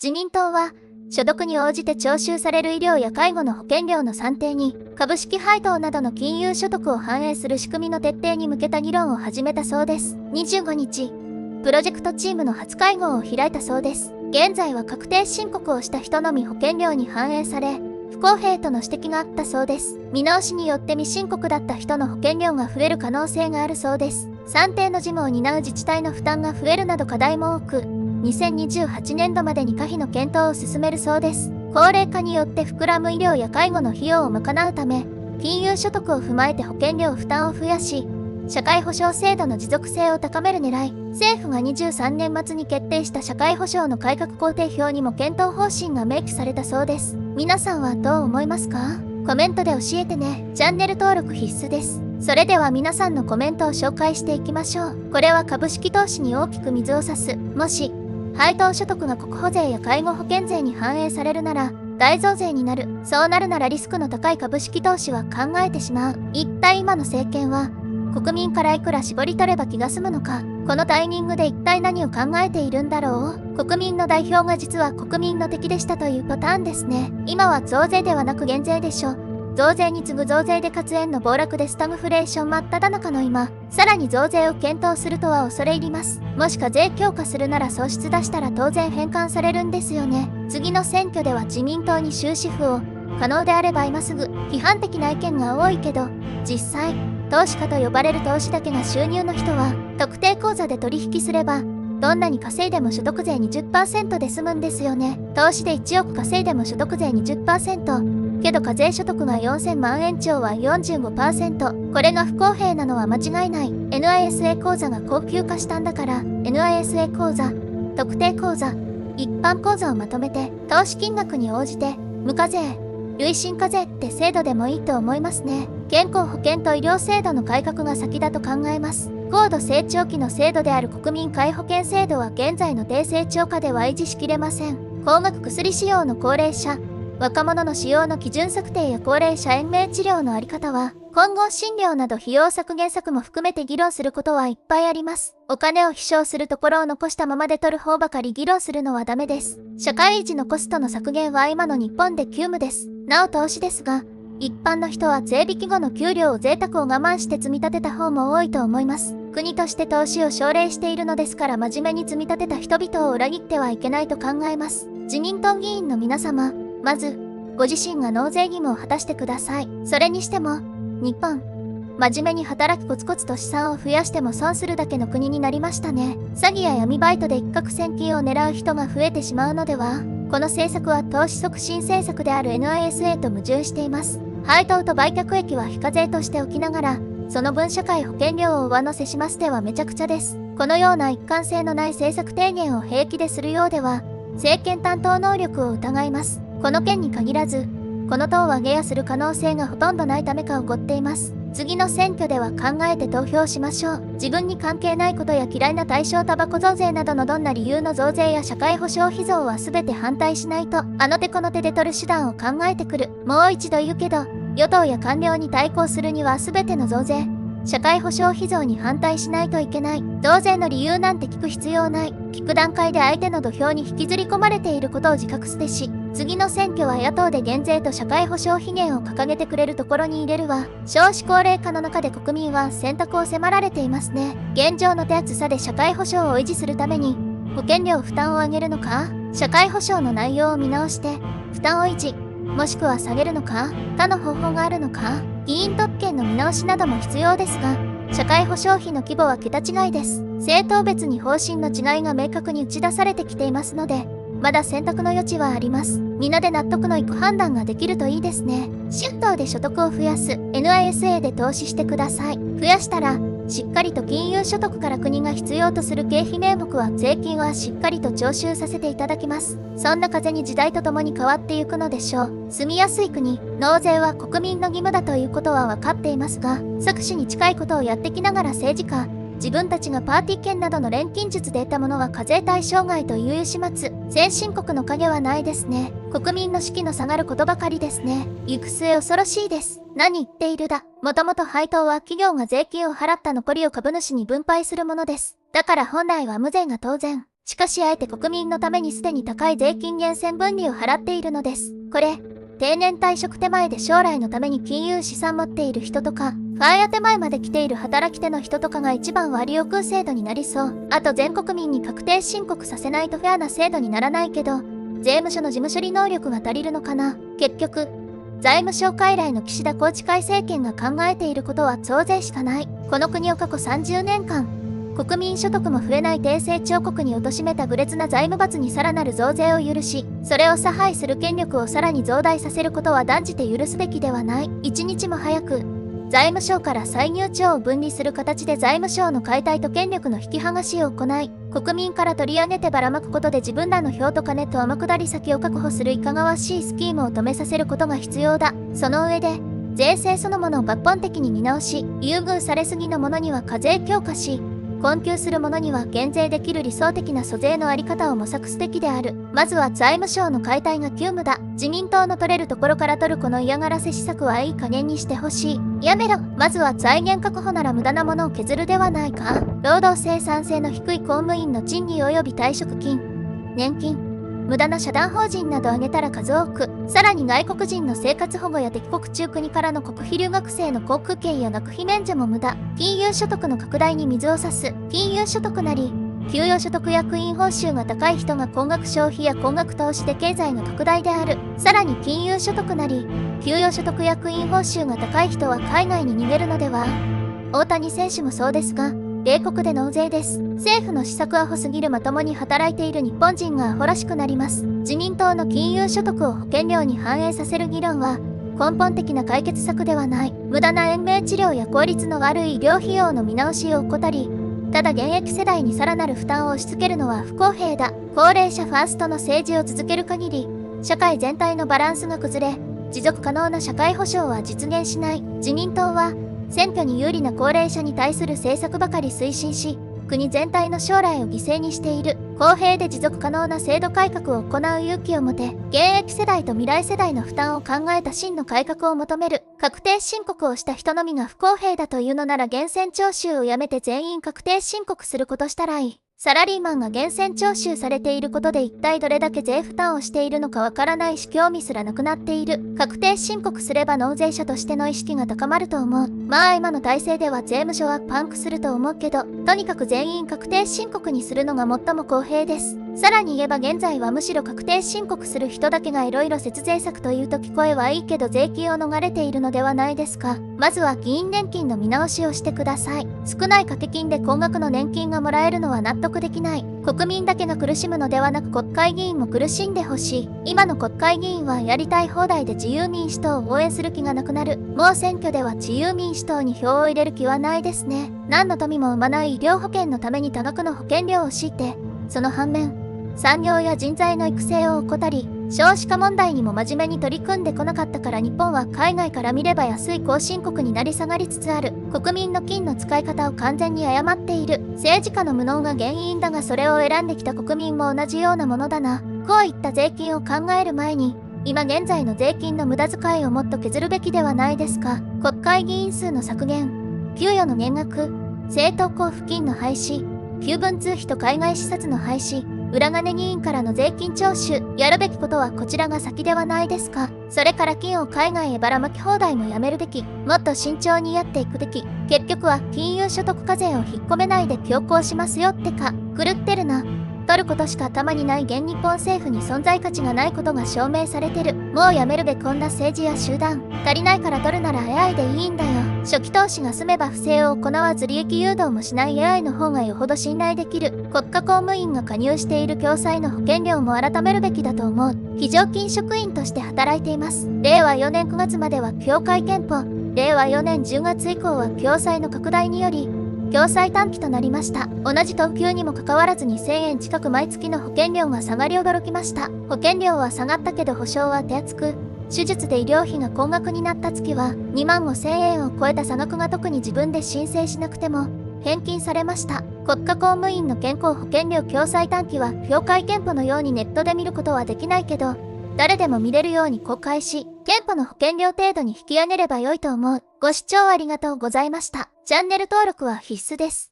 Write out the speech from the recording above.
自民党は、所得に応じて徴収される医療や介護の保険料の算定に、株式配当などの金融所得を反映する仕組みの徹底に向けた議論を始めたそうです。25日、プロジェクトチームの初会合を開いたそうです。現在は確定申告をした人のみ保険料に反映され、不公平との指摘があったそうです。見直しによって未申告だった人の保険料が増える可能性があるそうです。算定の事務を担う自治体の負担が増えるなど課題も多く、2028年度までに可否の検討を進めるそうです。高齢化によって膨らむ医療や介護の費用を賄うため、金融所得を踏まえて保険料負担を増やし、社会保障制度の持続性を高める狙い、政府が23年末に決定した社会保障の改革工程表にも検討方針が明記されたそうです。皆さんはどう思いますか？コメントで教えてね。チャンネル登録必須です。それでは皆さんのコメントを紹介していきましょう。これは株式投資に大きく水を差す。もし、配当所得が国保税や介護保険税に反映されるなら、大増税になる。そうなるならリスクの高い株式投資は考えてしまう。一体今の政権は、国民からいくら絞り取れば気が済むのか。このタイミングで一体何を考えているんだろう。国民の代表が実は国民の敵でしたというパターンですね。今は増税ではなく減税でしょ。増税に次ぐ増税で活円の暴落でスタグフレーション真っ只中の今、さらに増税を検討するとは恐れ入ります。もし課税強化するなら損失出したら当然返還されるんですよね。次の選挙では自民党に終止符を、可能であれば今すぐ。批判的な意見が多いけど、実際、投資家と呼ばれる投資だけが収入の人は、特定口座で取引すれば、どんなに稼いでも所得税 20% で済むんですよね。投資で1億稼いでも所得税 20%。けど課税所得が4000万円超は 45%。これが不公平なのは間違いない。NISA 口座が高級化したんだから、NISA 口座、特定口座、一般口座をまとめて、投資金額に応じて、無課税、累進課税って制度でもいいと思いますね。健康保険と医療制度の改革が先だと考えます。高度成長期の制度である国民皆保険制度は現在の低成長下では維持しきれません。高額薬使用の高齢者、若者の使用の基準策定や高齢者延命治療のあり方は、混合診療など費用削減策も含めて議論することはいっぱいあります。お金を飛翔するところを残したままで取る方ばかり議論するのはダメです。社会維持のコストの削減は今の日本で急務です。なお投資ですが、一般の人は税引き後の給料を贅沢を我慢して積み立てた方も多いと思います。国として投資を奨励しているのですから真面目に積み立てた人々を裏切ってはいけないと考えます。自民党議員の皆様、まず、ご自身が納税義務を果たしてください。それにしても、日本、真面目に働きコツコツと資産を増やしても損するだけの国になりましたね。詐欺や闇バイトで一攫千金を狙う人が増えてしまうのでは？この政策は投資促進政策である NISA と矛盾しています。配当と売却益は非課税としておきながら、その分社会保険料を上乗せしますではめちゃくちゃです。このような一貫性のない政策提言を平気でするようでは、政権担当能力を疑います。この件に限らず、この党は下野する可能性がほとんどないためかおごっています。次の選挙では考えて投票しましょう。自分に関係ないことや嫌いな対象タバコ増税などのどんな理由の増税や社会保障費増は全て反対しないと、あの手この手で取る手段を考えてくる。もう一度言うけど、与党や官僚に対抗するには全ての増税、社会保障費増に反対しないといけない。増税の理由なんて聞く必要ない。聞く段階で相手の土俵に引きずり込まれていることを自覚すべし。次の選挙は野党で減税と社会保障費減を掲げてくれるところに入れるわ。少子高齢化の中で国民は選択を迫られていますね。現状の手厚さで社会保障を維持するために、保険料負担を上げるのか？社会保障の内容を見直して、負担を維持、もしくは下げるのか？他の方法があるのか？議員特権の見直しなども必要ですが、社会保障費の規模は桁違いです。政党別に方針の違いが明確に打ち出されてきていますので、まだ選択の余地はあります。皆で納得のいく判断ができるといいですね。春闘で所得を増やす NISA で投資してください。増やしたら、しっかりと金融所得から国が必要とする経費名目は税金はしっかりと徴収させていただきます。そんな風に時代とともに変わっていくのでしょう。住みやすい国、納税は国民の義務だということは分かっていますが、搾取に近いことをやってきながら政治家、自分たちがパーティー券などの錬金術で得たものは課税対象外という始末。先進国の影はないですね。国民の士気の下がることばかりですね。行く末恐ろしいです。何言っているだ。もともと配当は企業が税金を払った残りを株主に分配するものです。だから本来は無税が当然。しかしあえて国民のためにすでに高い税金源泉分離を払っているのです。これ、定年退職手前で将来のために金融資産持っている人とか、ファイア手前まで来ている働き手の人とかが一番割を食う制度になりそう。あと全国民に確定申告させないとフェアな制度にならないけど、税務署の事務処理能力が足りるのかな。結局、財務省傀儡の岸田宏池会政権が考えていることは増税しかない。この国を過去30年間、国民所得も増えない低成長国に貶めた愚劣な財務罰にさらなる増税を許し、それを差配する権力をさらに増大させることは断じて許すべきではない。一日も早く、財務省から歳入庁を分離する形で財務省の解体と権力の引き剥がしを行い、国民から取り上げてばらまくことで自分らの票と金と天下り先を確保するいかがわしいスキームを止めさせることが必要だ。その上で、税制そのものを抜本的に見直し、優遇されすぎのものには課税強化し、困窮する者には減税できる理想的な租税のあり方を模索すべきである。まずは財務省の解体が急務だ。自民党の取れるところから取るこの嫌がらせ施策はいい加減にしてほしい。やめろ。まずは財源確保なら無駄なものを削るではないか。労働生産性の低い公務員の賃金及び退職金、年金、無駄な社団法人など挙げたら数多く、さらに外国人の生活保護や敵国中国からの国費留学生の航空券や学費免除も無駄。金融所得の拡大に水を差す。金融所得なり、給与所得役員報酬が高い人が高額消費や高額投資で経済が拡大である。さらに金融所得なり、給与所得役員報酬が高い人は海外に逃げるのでは。大谷選手もそうですが、米国で納税です。政府の施策アホすぎるまともに働いている日本人がアホらしくなります。自民党の金融所得を保険料に反映させる議論は根本的な解決策ではない。無駄な延命治療や効率の悪い医療費用の見直しを怠り、ただ現役世代にさらなる負担を押し付けるのは不公平だ。高齢者ファーストの政治を続ける限り、社会全体のバランスが崩れ、持続可能な社会保障は実現しない。自民党は選挙に有利な高齢者に対する政策ばかり推進し、国全体の将来を犠牲にしている。公平で持続可能な制度改革を行う勇気を持て、現役世代と未来世代の負担を考えた真の改革を求める。確定申告をした人のみが不公平だというのなら源泉徴収をやめて全員確定申告することしたらいい。サラリーマンが源泉徴収されていることで一体どれだけ税負担をしているのかわからないし興味すらなくなっている。確定申告すれば納税者としての意識が高まると思う。まあ今の体制では税務署はパンクすると思うけど、とにかく全員確定申告にするのが最も公平です。さらに言えば現在はむしろ確定申告する人だけがいろいろ節税策というと聞こえはいいけど税金を逃れているのではないですか。まずは議員年金の見直しをしてください。少ない掛け金で高額の年金がもらえるのは納得できない。国民だけが苦しむのではなく国会議員も苦しんでほしい。今の国会議員はやりたい放題で自由民主党を応援する気がなくなる。もう選挙では自由民主党に票を入れる気はないですね。何の富も生まない医療保険のために多額の保険料を強いて、その反面、産業や人材の育成を怠り、少子化問題にも真面目に取り組んでこなかったから日本は海外から見れば安い後進国になり下がりつつある。国民の金の使い方を完全に誤っている。政治家の無能が原因だがそれを選んできた国民も同じようなものだな。こういった税金を考える前に、今現在の税金の無駄遣いをもっと削るべきではないですか。国会議員数の削減、給与の減額、政党交付金の廃止、旧文通費と海外視察の廃止、裏金議員からの税金徴収、やるべきことはこちらが先ではないですか。それから金を海外へばらまき放題もやめるべき。もっと慎重にやっていくべき。結局は金融所得課税を引っ込めないで強行しますよってか。狂ってるな。取ることしか頭にない現日本政府に存在価値がないことが証明されてる。もうやめるべこんな政治や集団。足りないから取るなら AI でいいんだよ。初期投資が済めば不正を行わず利益誘導もしない AI の方がよほど信頼できる。国家公務員が加入している共済の保険料も改めるべきだと思う。非常勤職員として働いています。令和4年9月までは協会憲法、令和4年10月以降は共済の拡大により共済短期となりました。同じ等級にもかかわらず2000円近く毎月の保険料が下がり驚きました。保険料は下がったけど保証は手厚く、手術で医療費が高額になった月は2万5000円を超えた差額が特に自分で申請しなくても返金されました。国家公務員の健康保険料共済短期は協会憲法のようにネットで見ることはできないけど、誰でも見れるように公開し、憲法の保険料程度に引き上げれば良いと思う。ご視聴ありがとうございました。チャンネル登録は必須です。